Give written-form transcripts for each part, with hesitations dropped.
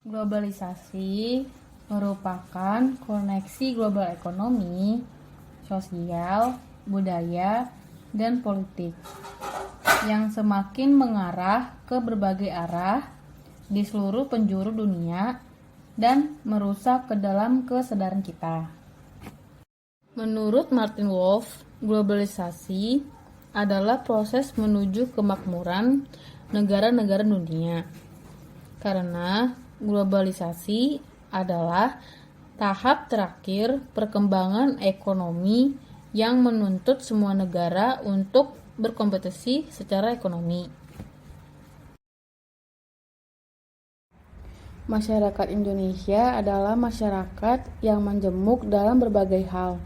Globalisasi merupakan koneksi global ekonomi, sosial, budaya, dan politik yang semakin mengarah ke berbagai arah di seluruh penjuru dunia dan merusak ke dalam kesadaran kita. Menurut Martin Wolf, globalisasi adalah proses menuju kemakmuran negara-negara dunia. Karena globalisasi adalah tahap terakhir perkembangan ekonomi yang menuntut semua negara untuk berkompetisi secara ekonomi. Masyarakat Indonesia adalah masyarakat yang menjemuk dalam berbagai hal,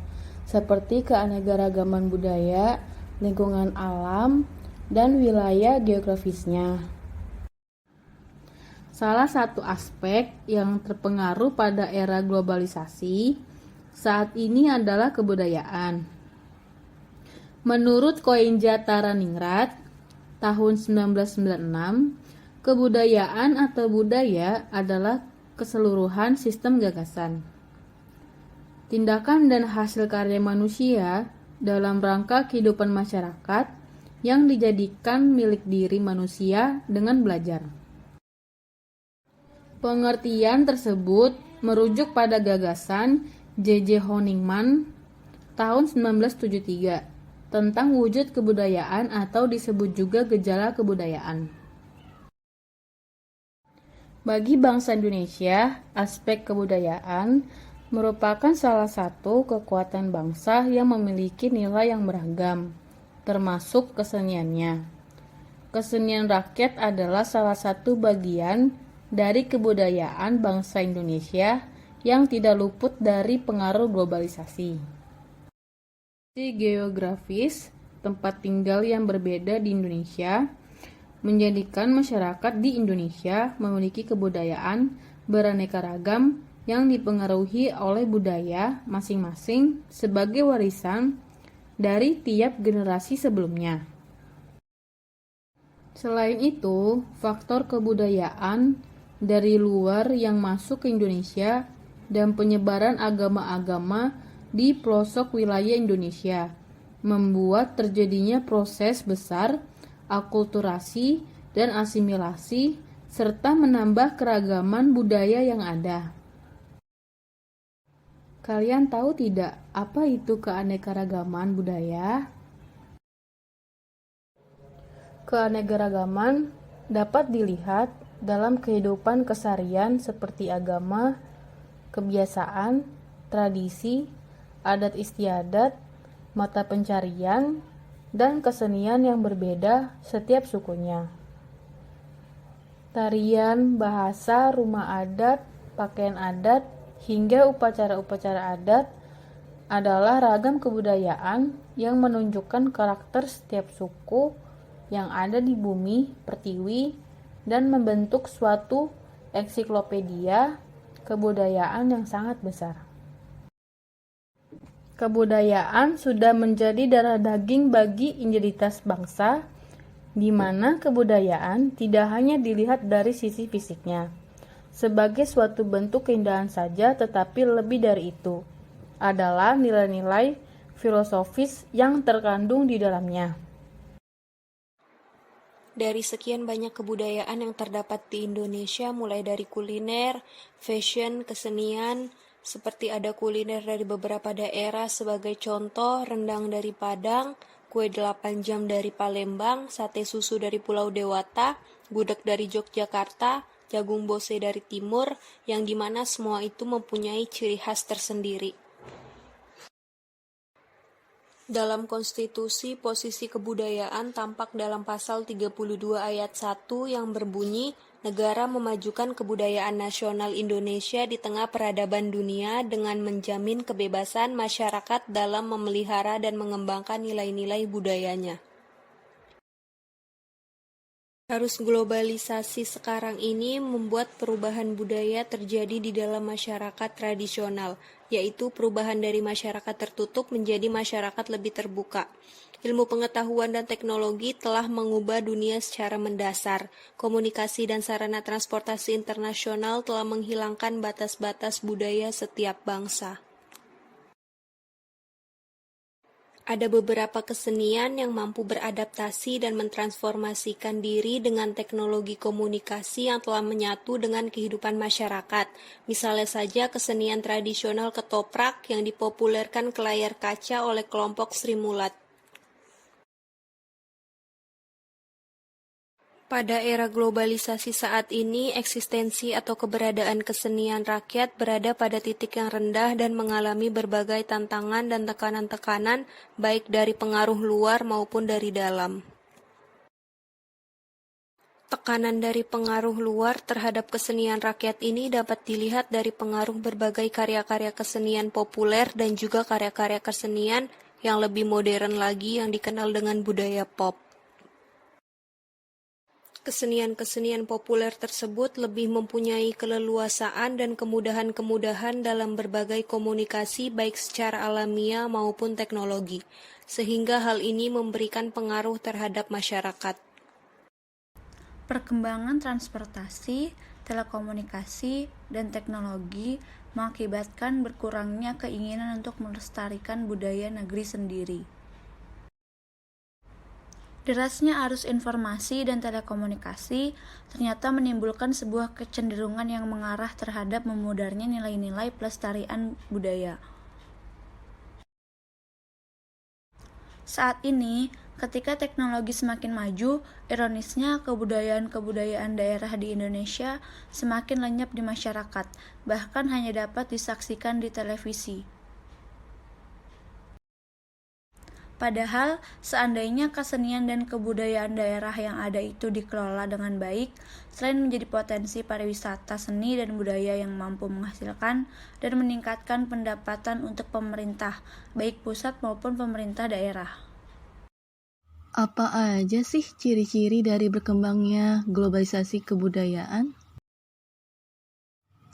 seperti keanekaragaman budaya, lingkungan alam, dan wilayah geografisnya. Salah satu aspek yang terpengaruh pada era globalisasi saat ini adalah kebudayaan. Menurut Koenja Taraningrat, tahun 1996, kebudayaan atau budaya adalah keseluruhan sistem gagasan, tindakan dan hasil karya manusia dalam rangka kehidupan masyarakat yang dijadikan milik diri manusia dengan belajar. Pengertian tersebut merujuk pada gagasan J.J. Honigman tahun 1973 tentang wujud kebudayaan atau disebut juga gejala kebudayaan. Bagi bangsa Indonesia, aspek kebudayaan merupakan salah satu kekuatan bangsa yang memiliki nilai yang beragam, termasuk keseniannya. Kesenian rakyat adalah salah satu bagian dari kebudayaan bangsa Indonesia yang tidak luput dari pengaruh globalisasi. Geografis, tempat tinggal yang berbeda di Indonesia menjadikan masyarakat di Indonesia memiliki kebudayaan beraneka ragam yang dipengaruhi oleh budaya masing-masing sebagai warisan dari tiap generasi sebelumnya. Selain itu, faktor kebudayaan dari luar yang masuk ke Indonesia dan penyebaran agama-agama di pelosok wilayah Indonesia membuat terjadinya proses besar akulturasi dan asimilasi serta menambah keragaman budaya yang ada. Kalian tahu tidak apa itu keanekaragaman budaya? Keanekaragaman dapat dilihat dalam kehidupan keseharian seperti agama, kebiasaan, tradisi, adat istiadat, mata pencarian, dan kesenian yang berbeda setiap sukunya. Tarian, bahasa, rumah adat, pakaian adat, hingga upacara-upacara adat adalah ragam kebudayaan yang menunjukkan karakter setiap suku yang ada di bumi pertiwi dan membentuk suatu ensiklopedia kebudayaan yang sangat besar. Kebudayaan sudah menjadi darah daging bagi identitas bangsa, di mana kebudayaan tidak hanya dilihat dari sisi fisiknya, sebagai suatu bentuk keindahan saja, tetapi lebih dari itu, adalah nilai-nilai filosofis yang terkandung di dalamnya. Dari sekian banyak kebudayaan yang terdapat di Indonesia, mulai dari kuliner, fashion, kesenian, seperti ada kuliner dari beberapa daerah sebagai contoh, rendang dari Padang, kue 8 jam dari Palembang, sate susu dari Pulau Dewata, gudeg dari Yogyakarta, jagung bose dari Timur, yang dimana semua itu mempunyai ciri khas tersendiri. Dalam konstitusi, posisi kebudayaan tampak dalam pasal 32 ayat 1 yang berbunyi, negara memajukan kebudayaan nasional Indonesia di tengah peradaban dunia dengan menjamin kebebasan masyarakat dalam memelihara dan mengembangkan nilai-nilai budayanya. Arus globalisasi sekarang ini membuat perubahan budaya terjadi di dalam masyarakat tradisional, yaitu perubahan dari masyarakat tertutup menjadi masyarakat lebih terbuka. Ilmu pengetahuan dan teknologi telah mengubah dunia secara mendasar. Komunikasi dan sarana transportasi internasional telah menghilangkan batas-batas budaya setiap bangsa. Ada beberapa kesenian yang mampu beradaptasi dan mentransformasikan diri dengan teknologi komunikasi yang telah menyatu dengan kehidupan masyarakat. Misalnya saja kesenian tradisional ketoprak yang dipopulerkan ke layar kaca oleh kelompok Sri Mulat. Pada era globalisasi saat ini, eksistensi atau keberadaan kesenian rakyat berada pada titik yang rendah dan mengalami berbagai tantangan dan tekanan-tekanan, baik dari pengaruh luar maupun dari dalam. Tekanan dari pengaruh luar terhadap kesenian rakyat ini dapat dilihat dari pengaruh berbagai karya-karya kesenian populer dan juga karya-karya kesenian yang lebih modern lagi yang dikenal dengan budaya pop. Kesenian-kesenian populer tersebut lebih mempunyai keleluasaan dan kemudahan-kemudahan dalam berbagai komunikasi baik secara alamiah maupun teknologi, sehingga hal ini memberikan pengaruh terhadap masyarakat. Perkembangan transportasi, telekomunikasi, dan teknologi mengakibatkan berkurangnya keinginan untuk melestarikan budaya negeri sendiri. Derasnya arus informasi dan telekomunikasi ternyata menimbulkan sebuah kecenderungan yang mengarah terhadap memudarnya nilai-nilai pelestarian budaya. Saat ini, ketika teknologi semakin maju, ironisnya kebudayaan-kebudayaan daerah di Indonesia semakin lenyap di masyarakat, bahkan hanya dapat disaksikan di televisi. Padahal, seandainya kesenian dan kebudayaan daerah yang ada itu dikelola dengan baik, selain menjadi potensi pariwisata seni dan budaya yang mampu menghasilkan dan meningkatkan pendapatan untuk pemerintah, baik pusat maupun pemerintah daerah. Apa aja sih ciri-ciri dari berkembangnya globalisasi kebudayaan?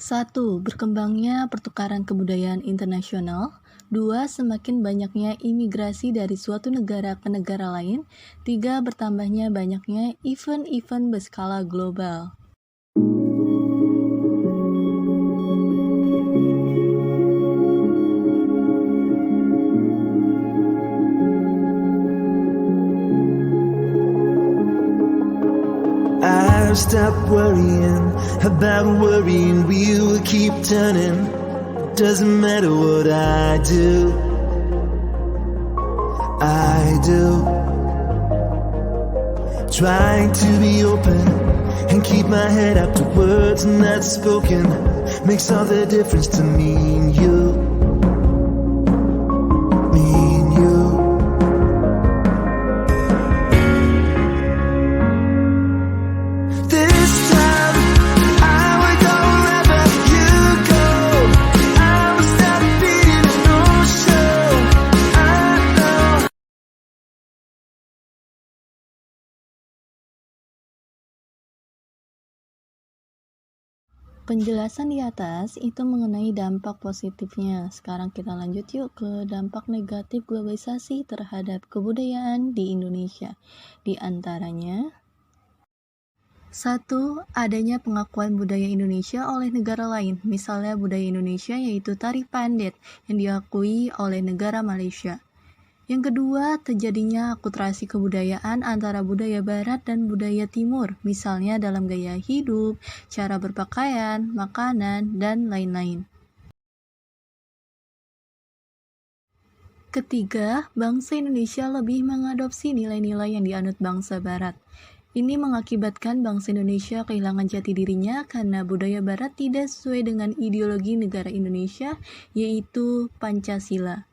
1. Berkembangnya pertukaran kebudayaan internasional. 2. Semakin banyaknya imigrasi dari suatu negara ke negara lain. 3. Bertambahnya banyaknya event-event berskala global. I've stopped worrying about worrying. We will keep turning. Doesn't matter what I do. Trying to be open and keep my head up to words not spoken. Makes all the difference to me and you. Me and you. This time I will go wherever you go. I will stop being an ocean. I know. Penjelasan di atas itu mengenai dampak positifnya. Sekarang kita lanjut yuk ke dampak negatif globalisasi terhadap kebudayaan di Indonesia. Di antaranya, 1. Adanya pengakuan budaya Indonesia oleh negara lain. Misalnya budaya Indonesia yaitu tari pandet yang diakui oleh negara Malaysia. Yang kedua, terjadinya akulturasi kebudayaan antara budaya barat dan budaya timur, misalnya dalam gaya hidup, cara berpakaian, makanan, dan lain-lain. Ketiga, bangsa Indonesia lebih mengadopsi nilai-nilai yang dianut bangsa barat. Ini mengakibatkan bangsa Indonesia kehilangan jati dirinya karena budaya barat tidak sesuai dengan ideologi negara Indonesia, yaitu Pancasila.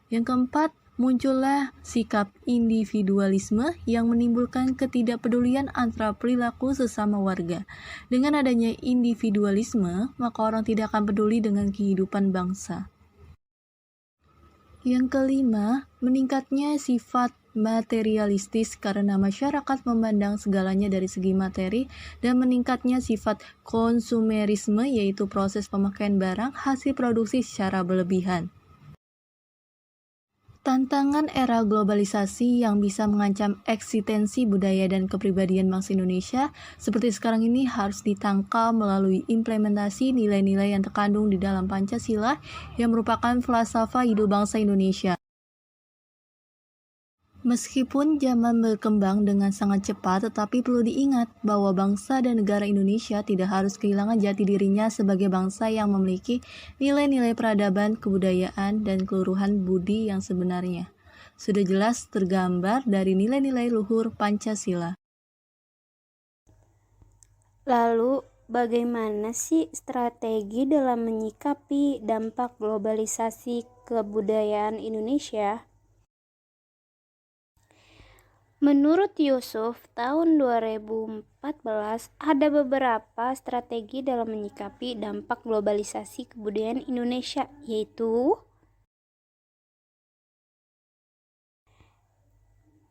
Yang keempat, muncullah sikap individualisme yang menimbulkan ketidakpedulian antara perilaku sesama warga. Dengan adanya individualisme, maka orang tidak akan peduli dengan kehidupan bangsa. Yang kelima, meningkatnya sifat materialistis karena masyarakat memandang segalanya dari segi materi dan meningkatnya sifat konsumerisme yaitu proses pemakaian barang hasil produksi secara berlebihan. Tantangan era globalisasi yang bisa mengancam eksistensi budaya dan kepribadian bangsa Indonesia seperti sekarang ini harus ditangkal melalui implementasi nilai-nilai yang terkandung di dalam Pancasila yang merupakan falsafah hidup bangsa Indonesia. Meskipun zaman berkembang dengan sangat cepat, tetapi perlu diingat bahwa bangsa dan negara Indonesia tidak harus kehilangan jati dirinya sebagai bangsa yang memiliki nilai-nilai peradaban, kebudayaan, dan keluruhan budi yang sebenarnya. Sudah jelas tergambar dari nilai-nilai luhur Pancasila. Lalu, bagaimana sih strategi dalam menyikapi dampak globalisasi kebudayaan Indonesia? Menurut Yusuf, tahun 2014 ada beberapa strategi dalam menyikapi dampak globalisasi kebudayaan Indonesia, yaitu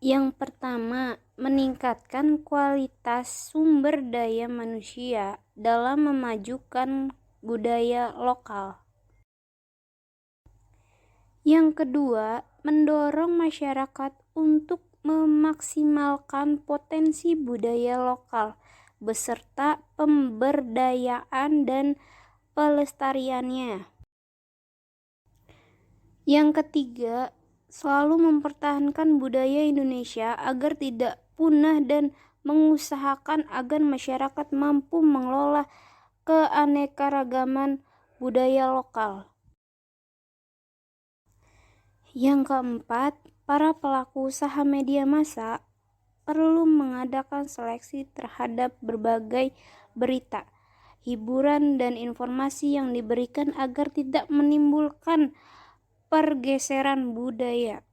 yang pertama, meningkatkan kualitas sumber daya manusia dalam memajukan budaya lokal. Yang kedua, mendorong masyarakat untuk memaksimalkan potensi budaya lokal beserta pemberdayaan dan pelestariannya. Yang ketiga, selalu mempertahankan budaya Indonesia agar tidak punah dan mengusahakan agar masyarakat mampu mengelola keanekaragaman budaya lokal. Yang keempat, para pelaku usaha media massa perlu mengadakan seleksi terhadap berbagai berita, hiburan, dan informasi yang diberikan agar tidak menimbulkan pergeseran budaya.